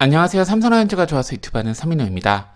안녕하세요. 삼성라이온즈가 좋아서 유튜브 하는 서민호입니다.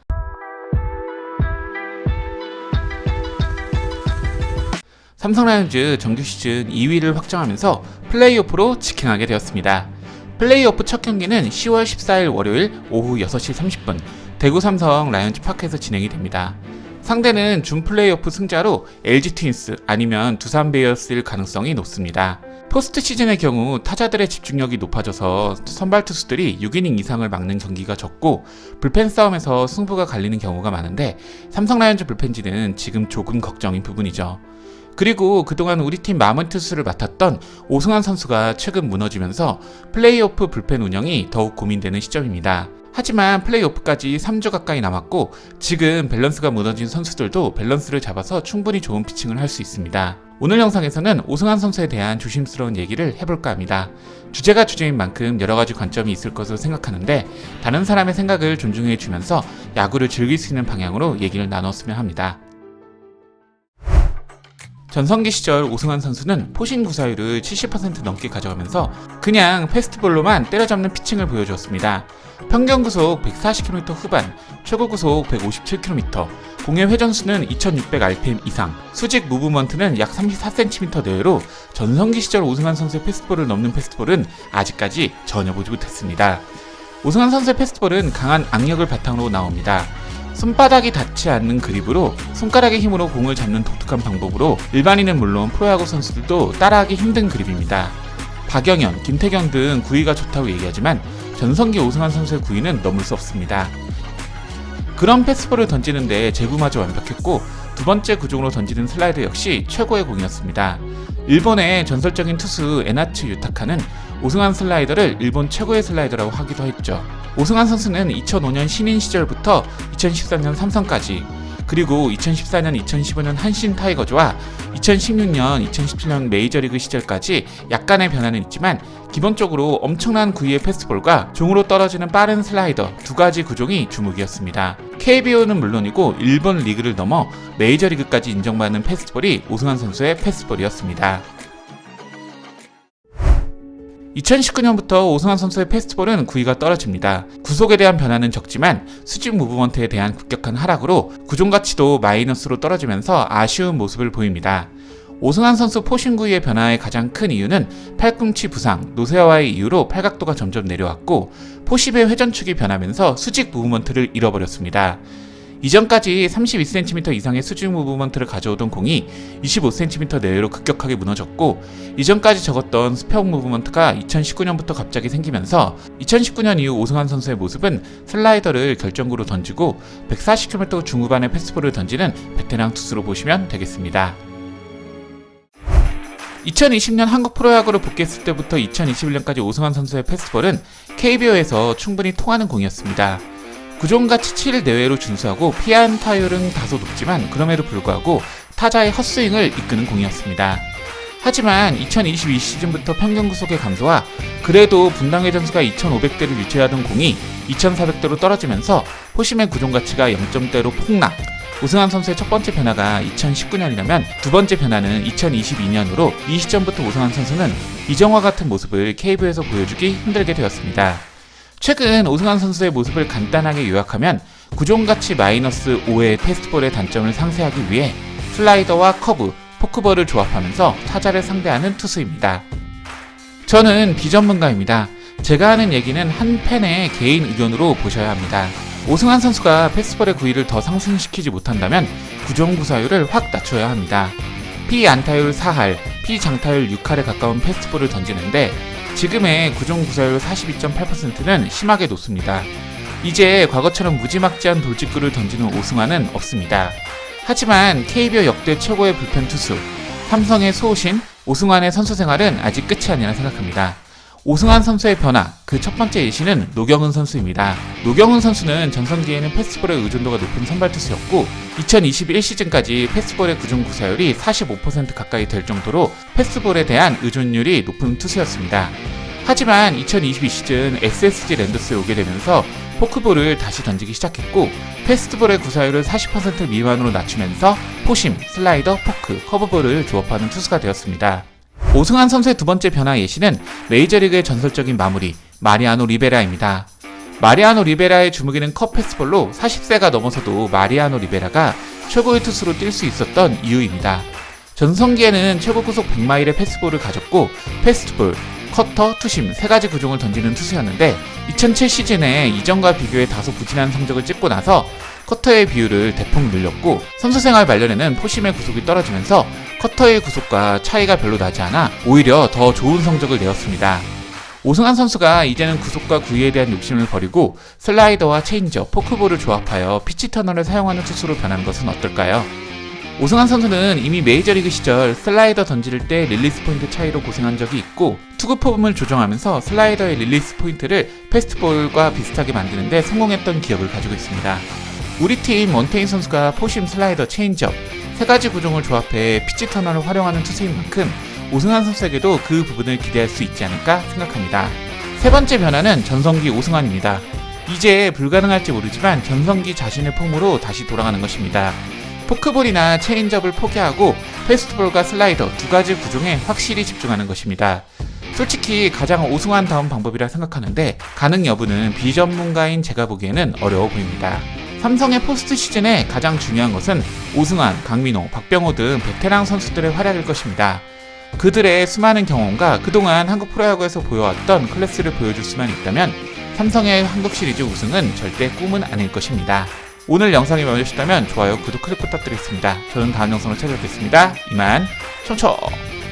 삼성라이온즈 정규 시즌 2위를 확정하면서 플레이오프로 직행하게 되었습니다. 플레이오프 첫 경기는 10월 14일 월요일 오후 6시 30분 대구 삼성 라이온즈 파크에서 진행이 됩니다. 상대는 준 플레이오프 승자로 LG 트윈스 아니면 두산 베어스일 가능성이 높습니다. 포스트 시즌의 경우 타자들의 집중력이 높아져서 선발 투수들이 6이닝 이상을 막는 경기가 적고 불펜 싸움에서 승부가 갈리는 경우가 많은데 삼성 라이온즈 불펜진은 지금 조금 걱정인 부분이죠. 그리고 그동안 우리 팀 마무리 투수를 맡았던 오승환 선수가 최근 무너지면서 플레이오프 불펜 운영이 더욱 고민되는 시점입니다. 하지만 플레이오프까지 3주 가까이 남았고 지금 밸런스가 무너진 선수들도 밸런스를 잡아서 충분히 좋은 피칭을 할 수 있습니다. 오늘 영상에서는 오승환 선수에 대한 조심스러운 얘기를 해볼까 합니다. 주제가 주제인 만큼 여러가지 관점이 있을 것으로 생각하는데 다른 사람의 생각을 존중해주면서 야구를 즐길 수 있는 방향으로 얘기를 나눴으면 합니다. 전성기 시절 오승환 선수는 포신 구사율을 70% 넘게 가져가면서 그냥 패스트볼로만 때려잡는 피칭을 보여주었습니다. 평균 구속 140km 후반, 최고 구속 157km, 공의 회전수는 2600rpm 이상, 수직 무브먼트는 약 34cm 내외로 전성기 시절 오승환 선수의 패스트볼을 넘는 패스트볼은 아직까지 전혀 보지 못했습니다. 오승환 선수의 패스트볼은 강한 악력을 바탕으로 나옵니다. 손바닥이 닿지 않는 그립으로 손가락의 힘으로 공을 잡는 독특한 방법으로 일반인은 물론 프로야구 선수들도 따라하기 힘든 그립입니다. 박영현, 김태경 등 구위가 좋다고 얘기하지만 전성기 오승환 선수의 구위는 넘을 수 없습니다. 그런 패스볼을 던지는데 제구마저 완벽했고 두 번째 구종으로 던지는 슬라이더 역시 최고의 공이었습니다. 일본의 전설적인 투수 에나츠 유타카는 오승환 슬라이더를 일본 최고의 슬라이더라고 하기도 했죠. 오승환 선수는 2005년 신인 시절부터 2013년 삼성까지 그리고 2014년, 2015년 한신 타이거즈와 2016년, 2017년 메이저리그 시절까지 약간의 변화는 있지만 기본적으로 엄청난 구위의 패스트볼과 종으로 떨어지는 빠른 슬라이더 두 가지 구종이 주목이었습니다. KBO는 물론이고 일본 리그를 넘어 메이저리그까지 인정받는 패스트볼이 오승환 선수의 패스트볼이었습니다. 2019년부터 오승환 선수의 패스트볼은 구위가 떨어집니다. 구속에 대한 변화는 적지만 수직 무브먼트에 대한 급격한 하락으로 구종 가치도 마이너스로 떨어지면서 아쉬운 모습을 보입니다. 오승환 선수 포신 구위의 변화의 가장 큰 이유는 팔꿈치 부상, 노쇠화의 이유로 팔각도가 점점 내려왔고 포십의 회전축이 변하면서 수직 무브먼트를 잃어버렸습니다. 이전까지 32cm 이상의 수직 무브먼트를 가져오던 공이 25cm 내외로 급격하게 무너졌고 이전까지 적었던 스페어 무브먼트가 2019년부터 갑자기 생기면서 2019년 이후 오승환 선수의 모습은 슬라이더를 결정구로 던지고 140km 중후반의 패스트볼을 던지는 베테랑 투수로 보시면 되겠습니다. 2020년 한국 프로야구로 복귀했을 때부터 2021년까지 오승환 선수의 패스트볼은 KBO에서 충분히 통하는 공이었습니다. 구종가치 7 내외로 준수하고 피안 타율은 다소 높지만 그럼에도 불구하고 타자의 헛스윙을 이끄는 공이었습니다. 하지만 2022 시즌부터 평균 구속의 감소와 그래도 분당 회전수가 2500대를 유지하던 공이 2400대로 떨어지면서 포심의 구종가치가 0점대로 폭락. 오승환 선수의 첫 번째 변화가 2019년이라면 두 번째 변화는 2022년으로 이 시점부터 오승환 선수는 이전과 같은 모습을 KBO에서 보여주기 힘들게 되었습니다. 최근 오승환 선수의 모습을 간단하게 요약하면 구종가치 마이너스 5의 패스트볼의 단점을 상쇄하기 위해 슬라이더와 커브, 포크볼을 조합하면서 타자를 상대하는 투수입니다. 저는 비전문가입니다. 제가 하는 얘기는 한 팬의 개인 의견으로 보셔야 합니다. 오승환 선수가 패스트볼의 구위를 더 상승시키지 못한다면 구종 구사율을 확 낮춰야 합니다. 피안타율 4할, 피장타율 6할에 가까운 패스트볼을 던지는데 지금의 구종 구사율 42.8%는 심하게 높습니다. 이제 과거처럼 무지막지한 돌직구를 던지는 오승환은 없습니다. 하지만 KBO 역대 최고의 불펜 투수, 삼성의 소신, 오승환의 선수 생활은 아직 끝이 아니라 생각합니다. 오승환 선수의 변화, 그 첫 번째 예시는 노경은 선수입니다. 노경은 선수는 전성기에는 패스트볼의 의존도가 높은 선발 투수였고 2021 시즌까지 패스트볼의 구종 구사율이 45% 가까이 될 정도로 패스트볼에 대한 의존율이 높은 투수였습니다. 하지만 2022 시즌 SSG 랜더스에 오게 되면서 포크볼을 다시 던지기 시작했고 패스트볼의 구사율을 40% 미만으로 낮추면서 포심, 슬라이더, 포크, 커브볼을 조합하는 투수가 되었습니다. 오승환 선수의 두 번째 변화 예시는 메이저리그의 전설적인 마무리, 마리아노 리베라입니다. 마리아노 리베라의 주무기는 컵 패스볼로 40세가 넘어서도 마리아노 리베라가 최고의 투수로 뛸 수 있었던 이유입니다. 전성기에는 최고 구속 100마일의 패스볼을 가졌고 패스트볼, 커터, 투심 3가지 구종을 던지는 투수였는데 2007 시즌에 이전과 비교해 다소 부진한 성적을 찍고 나서 커터의 비율을 대폭 늘렸고 선수 생활 말년에는 포심의 구속이 떨어지면서 커터의 구속과 차이가 별로 나지 않아 오히려 더 좋은 성적을 내었습니다. 오승환 선수가 이제는 구속과 구위에 대한 욕심을 버리고 슬라이더와 체인지업, 포크볼을 조합하여 피치 터널을 사용하는 투수로 변하는 것은 어떨까요? 오승환 선수는 이미 메이저리그 시절 슬라이더 던질 때 릴리스 포인트 차이로 고생한 적이 있고 투구 폼을 조정하면서 슬라이더의 릴리스 포인트를 패스트볼과 비슷하게 만드는데 성공했던 기억을 가지고 있습니다. 우리 팀 원태인 선수가 포심, 슬라이더, 체인지업 3가지 구종을 조합해 피치 터널을 활용하는 투수인 만큼 오승환 선수에게도 그 부분을 기대할 수 있지 않을까 생각합니다. 세 번째 변화는 전성기 오승환입니다. 이제 불가능할지 모르지만 전성기 자신의 폼으로 다시 돌아가는 것입니다. 포크볼이나 체인지업을 포기하고 패스트볼과 슬라이더 2가지 구종에 확실히 집중하는 것입니다. 솔직히 가장 오승환다운 방법이라 생각하는데 가능 여부는 비전문가인 제가 보기에는 어려워 보입니다. 삼성의 포스트 시즌에 가장 중요한 것은 오승환, 강민호, 박병호 등 베테랑 선수들의 활약일 것입니다. 그들의 수많은 경험과 그동안 한국 프로야구에서 보여왔던 클래스를 보여줄 수만 있다면 삼성의 한국 시리즈 우승은 절대 꿈은 아닐 것입니다. 오늘 영상이 마음에 드셨다면 좋아요, 구독, 클릭 부탁드리겠습니다. 저는 다음 영상으로 찾아뵙겠습니다. 이만 청초!